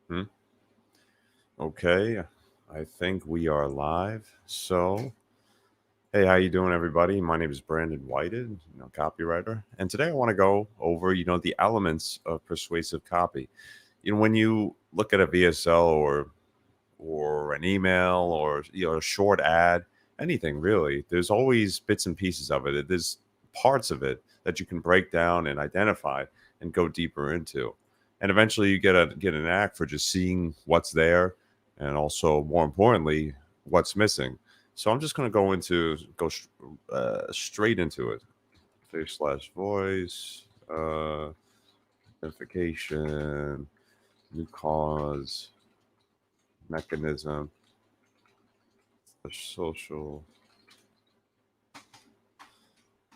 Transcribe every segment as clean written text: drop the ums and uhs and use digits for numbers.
Hmm? Okay, I think we are live. So, hey, how you doing, everybody? My name is Brandon Whited, copywriter, and today I want to go over, the elements of persuasive copy. When you look at a VSL or an email or a short ad, anything really, there's always bits and pieces of it. There's parts of it that you can break down and identify and go deeper into, and eventually you get an knack for just seeing what's there, and also more importantly, what's missing. So I'm just going to go straight into it. Face slash voice, identification, new cause, mechanism, social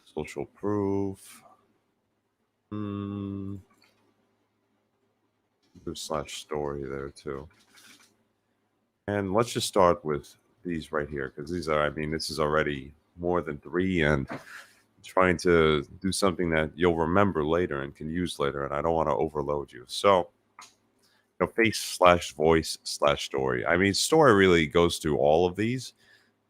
social proof, mm, slash story there too. And let's just start with these right here because these are, I mean, this is already more than three, and trying to do something that you'll remember later and can use later. And I don't want to overload you. So, face slash voice slash story. I mean, story really goes through all of these,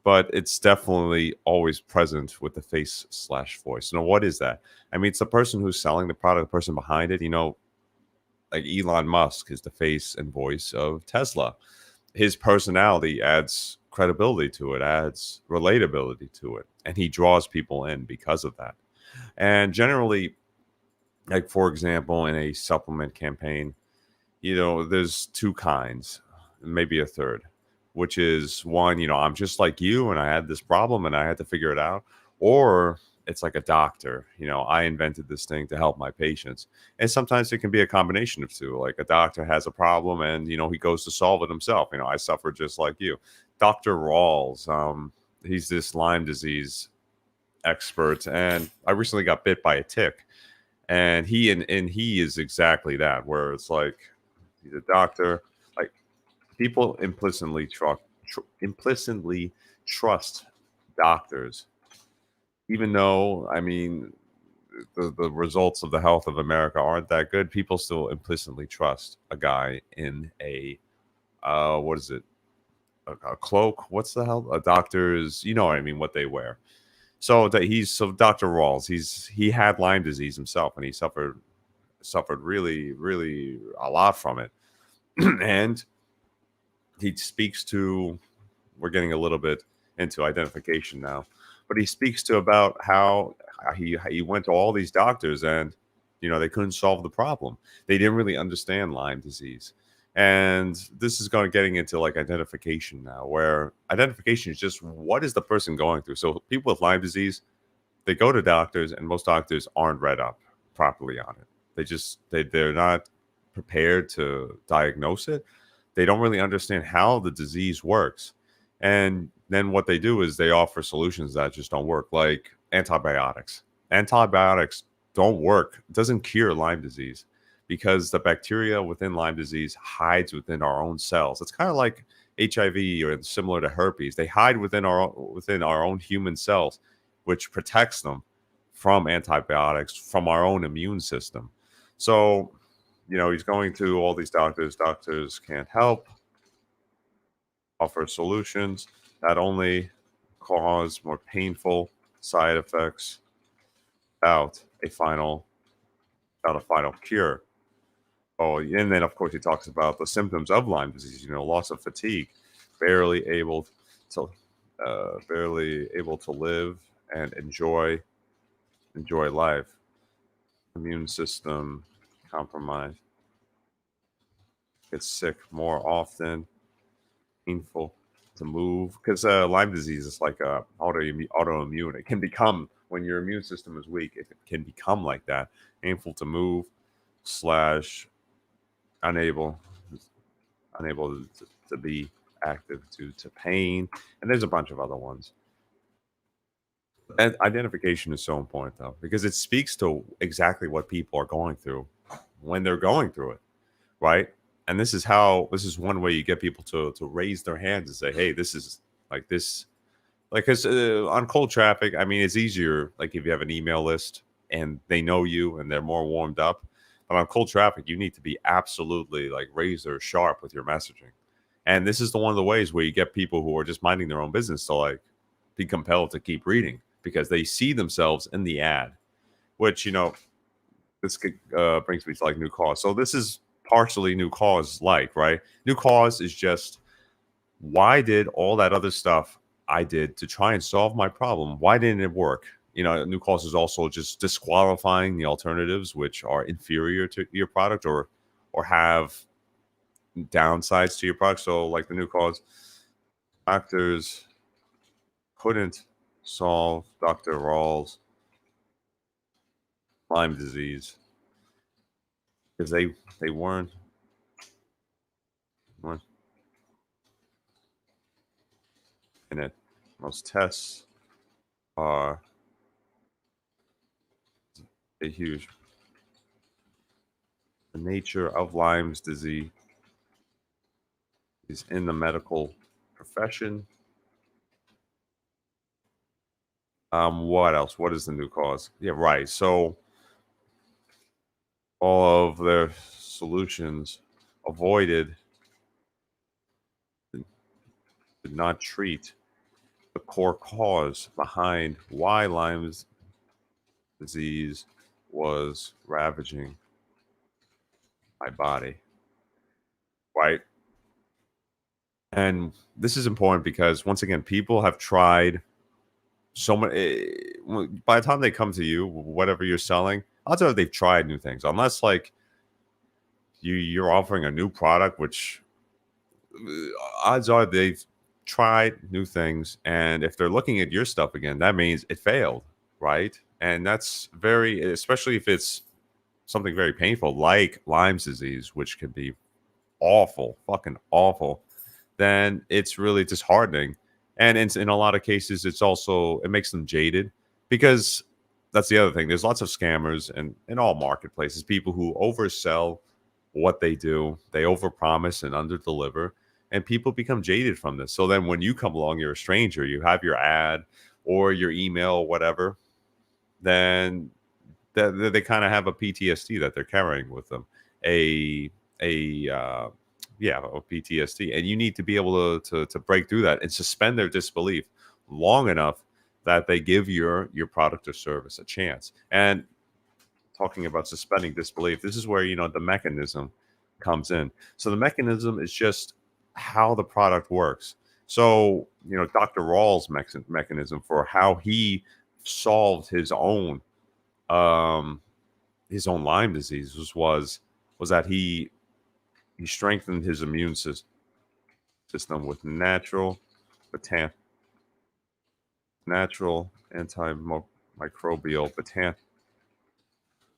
but it's definitely always present with the face slash voice. What is that? I mean, it's the person who's selling the product, the person behind it. Like Elon Musk is the face and voice of Tesla. His personality adds credibility to it, adds relatability to it, and he draws people in because of that. And generally, like for example, in a supplement campaign, there's two kinds, maybe a third, which is one, I'm just like you and I had this problem and I had to figure it out. Or it's like a doctor, I invented this thing to help my patients. And sometimes it can be a combination of two. Like a doctor has a problem and, he goes to solve it himself. I suffer just like you. Dr. Rawls, he's this Lyme disease expert. And I recently got bit by a tick. And he is exactly that, where it's like he's a doctor. Like people implicitly trust doctors, even though I mean the results of the health of America aren't that good. People still implicitly trust a guy in a what is it? A cloak? What's the hell? A doctor's, you know what I mean? What they wear. So Dr. Rawls, he had Lyme disease himself, and he suffered really, really a lot from it. And he speaks to, we're getting a little bit into identification now, but he speaks to about how he went to all these doctors and they couldn't solve the problem. They didn't really understand Lyme disease. And this is going getting into like identification now, where identification is just what is the person going through. So people with Lyme disease, they go to doctors, and most doctors aren't read up properly on it. They're not prepared to diagnose it. They don't really understand how the disease works. And then what they do is they offer solutions that just don't work, like antibiotics. Antibiotics don't work. It doesn't cure Lyme disease because the bacteria within Lyme disease hides within our own cells. It's kind of like HIV or similar to herpes. They hide within our own human cells, which protects them from antibiotics, from our own immune system. So, he's going to all these doctors. Doctors can't help, offer solutions that only cause more painful side effects without a final, without a final cure. Oh, and then of course he talks about the symptoms of Lyme disease. Loss of fatigue, barely able to, barely able to live and enjoy life. Immune system compromised, gets sick more often, painful to move because Lyme disease is like autoimmune. It can become when your immune system is weak. It can become like that, painful to move, slash unable to be active due to pain, and there's a bunch of other ones. And identification is so important though because it speaks to exactly what people are going through when they're going through it, right? And this is one way you get people to raise their hands and say, hey, this is like this, like because on cold traffic, I mean, it's easier like if you have an email list and they know you and they're more warmed up. But on cold traffic, you need to be absolutely like razor sharp with your messaging. And this is the one of the ways where you get people who are just minding their own business to like be compelled to keep reading because they see themselves in the ad, which, this brings me to like new cause. So this is partially new cause like, right? New cause is just why did all that other stuff I did to try and solve my problem, why didn't it work? New cause is also just disqualifying the alternatives which are inferior to your product or have downsides to your product. So like the new cause, doctors couldn't solve Dr. Rawls' Lyme disease because they weren't in it. Most tests are a huge. The nature of Lyme's disease is in the medical profession. What else? What is the new cause? Yeah, right. So all of their solutions avoided did not treat the core cause behind why Lyme's disease was ravaging my body. Right. And this is important because once again, people have tried so many. By the time they come to you, whatever you're selling, odds are they've tried new things. Unless like you're offering a new product, which odds are they've tried new things. And if they're looking at your stuff again, that means it failed, right? And that's especially if it's something very painful like Lyme's disease, which can be awful, fucking awful, then it's really disheartening. And in a lot of cases, it makes them jaded because that's the other thing. There's lots of scammers and in all marketplaces, people who oversell what they do, they overpromise and underdeliver, and people become jaded from this. So then when you come along, you're a stranger, you have your ad or your email, or whatever, then that they kind of have a PTSD that they're carrying with them, a a yeah, a PTSD, and you need to be able to break through that and suspend their disbelief long enough that they give your product or service a chance. And talking about suspending disbelief, this is where the mechanism comes in. So the mechanism is just how the product works. So Dr. Rawls' mechanism for how he solved um his own Lyme disease was that he strengthened his immune system with botan- natural antimicrobial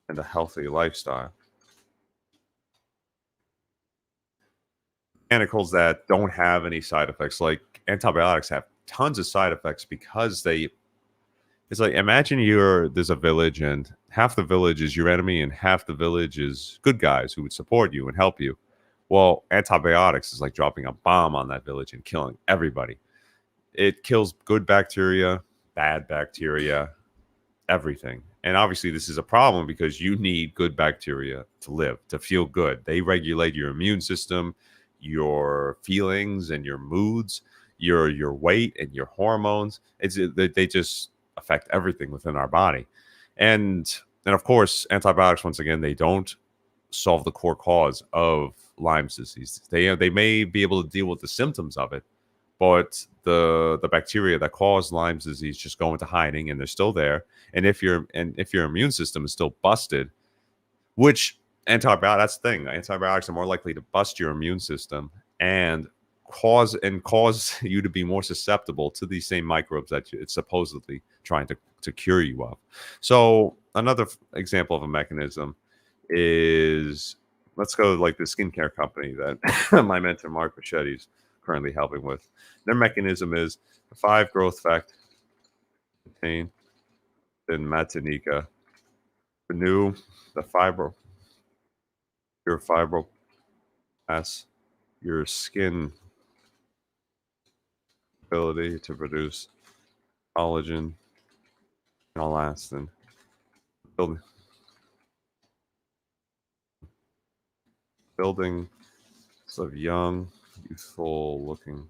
and a healthy lifestyle. Botanicals that don't have any side effects, like antibiotics, have tons of side effects because they. It's like imagine there's a village and half the village is your enemy and half the village is good guys who would support you and help you. Well, antibiotics is like dropping a bomb on that village and killing everybody. It kills good bacteria, bad bacteria, everything. And obviously, this is a problem because you need good bacteria to live, to feel good. They regulate your immune system, your feelings and your moods, your weight and your hormones. They just affect everything within our body. And of course, antibiotics, once again, they don't solve the core cause of Lyme's disease. They may be able to deal with the symptoms of it, but the bacteria that cause Lyme's disease just go into hiding and they're still there. And if your immune system is still busted, which that's the thing, antibiotics are more likely to bust your immune system and cause you to be more susceptible to these same microbes that it's supposedly trying to cure you of. So another example of a mechanism is, let's go like the skincare company that my mentor Mark Machetti is currently helping with. Their mechanism is the 5 growth factor contained in Matanika renew the your fibroblasts, your skin ability to produce collagen and elastin, building building of young, youthful looking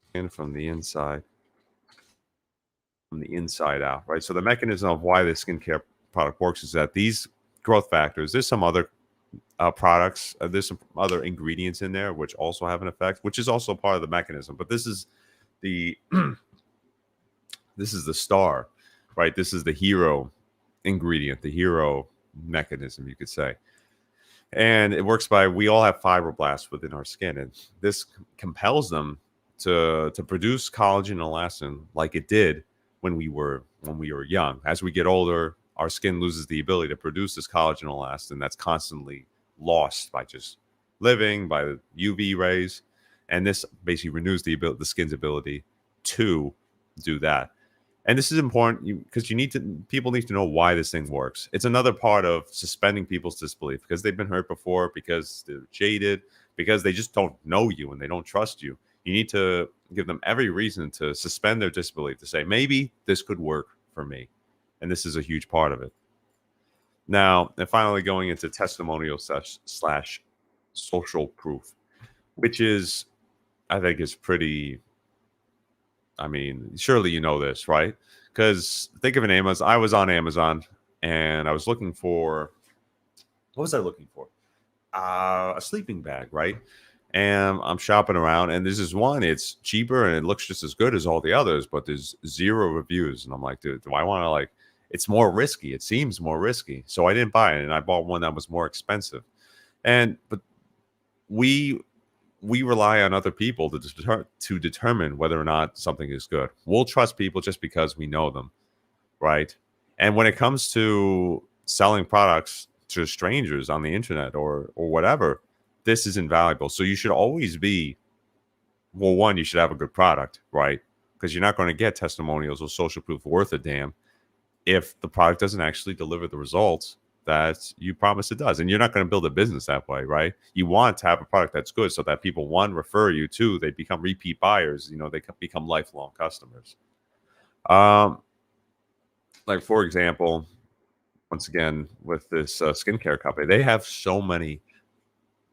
skin from the inside out, right? So the mechanism of why the skincare product works is that these growth factors, there's some other products, there's some other ingredients in there which also have an effect, which is also part of the mechanism. But this is the this is the star, right? This is the hero ingredient, the hero mechanism, you could say. And it works by, we all have fibroblasts within our skin, and this compels them to produce collagen and elastin like it did when we were young. As we get older, our skin loses the ability to produce this collagen and elastin that's constantly lost by just living, by the UV rays, and this basically renews the skin's ability to do that. And this is important because people need to know why this thing works. It's another part of suspending people's disbelief because they've been hurt before, because they're jaded, because they just don't know you and they don't trust you. You need to give them every reason to suspend their disbelief, to say, maybe this could work for me. And this is a huge part of it. Now, and finally going into testimonial slash social proof, which is, I think is pretty, I mean, surely you know this, right? Because think of an Amazon. I was on Amazon and I was looking for, what was I looking for? A sleeping bag, right? And I'm shopping around, and there's this one. It's cheaper and it looks just as good as all the others, but there's 0 reviews. And I'm like, dude, do I want to like? It's more risky. It seems more risky, so I didn't buy it, and I bought one that was more expensive. But we rely on other people to determine whether or not something is good. We'll trust people just because we know them, right? And when it comes to selling products to strangers on the internet or whatever, this is invaluable. So you should always be, well, one, you should have a good product, right? Because you're not going to get testimonials or social proof worth a damn if the product doesn't actually deliver the results that you promise it does. And you're not going to build a business that way, right? You want to have a product that's good so that people, one, refer you, two, they become repeat buyers, they become lifelong customers. Like, for example, once again, with this skincare company, they have so many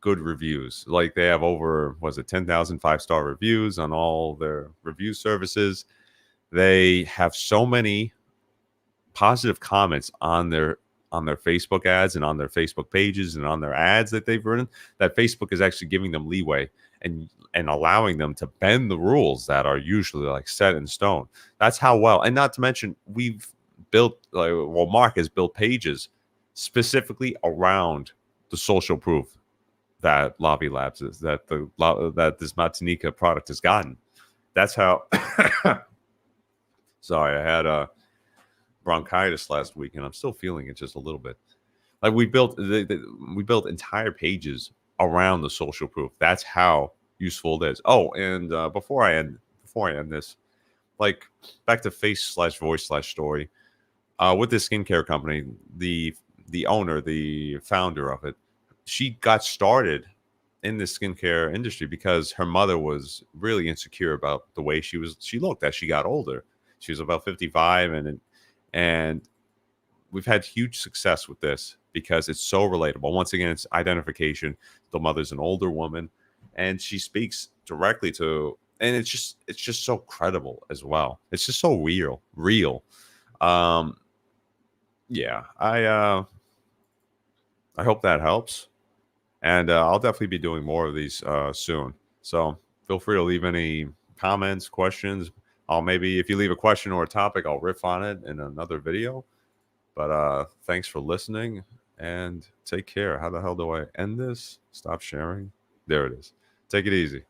good reviews. Like, they have over, 10,000 5-star reviews on all their review services. They have so many positive comments on their Facebook ads and on their Facebook pages and on their ads that they've written, that Facebook is actually giving them leeway and allowing them to bend the rules that are usually like set in stone. That's how well. And not to mention, we've built, Mark has built pages specifically around the social proof that Lobby Labs is, that this Martinica product has gotten. That's how. Sorry, I had a bronchitis last week, and I'm still feeling it just a little bit. Like, we built entire pages around the social proof. That's how useful it is. Oh, and before I end this, like, back to face/voice/story. With this skincare company, the owner, the founder of it, she got started in the skincare industry because her mother was really insecure about the way she looked as she got older. She was about 55, and we've had huge success with this because it's so relatable. Once again, it's identification. The mother's an older woman, and she speaks directly to, and it's just so credible as well. It's just so real. Yeah, I hope that helps, and I'll definitely be doing more of these soon. So feel free to leave any comments, questions. I'll maybe, if you leave a question or a topic, I'll riff on it in another video. But thanks for listening, and take care. How the hell do I end this? Stop sharing. There it is. Take it easy.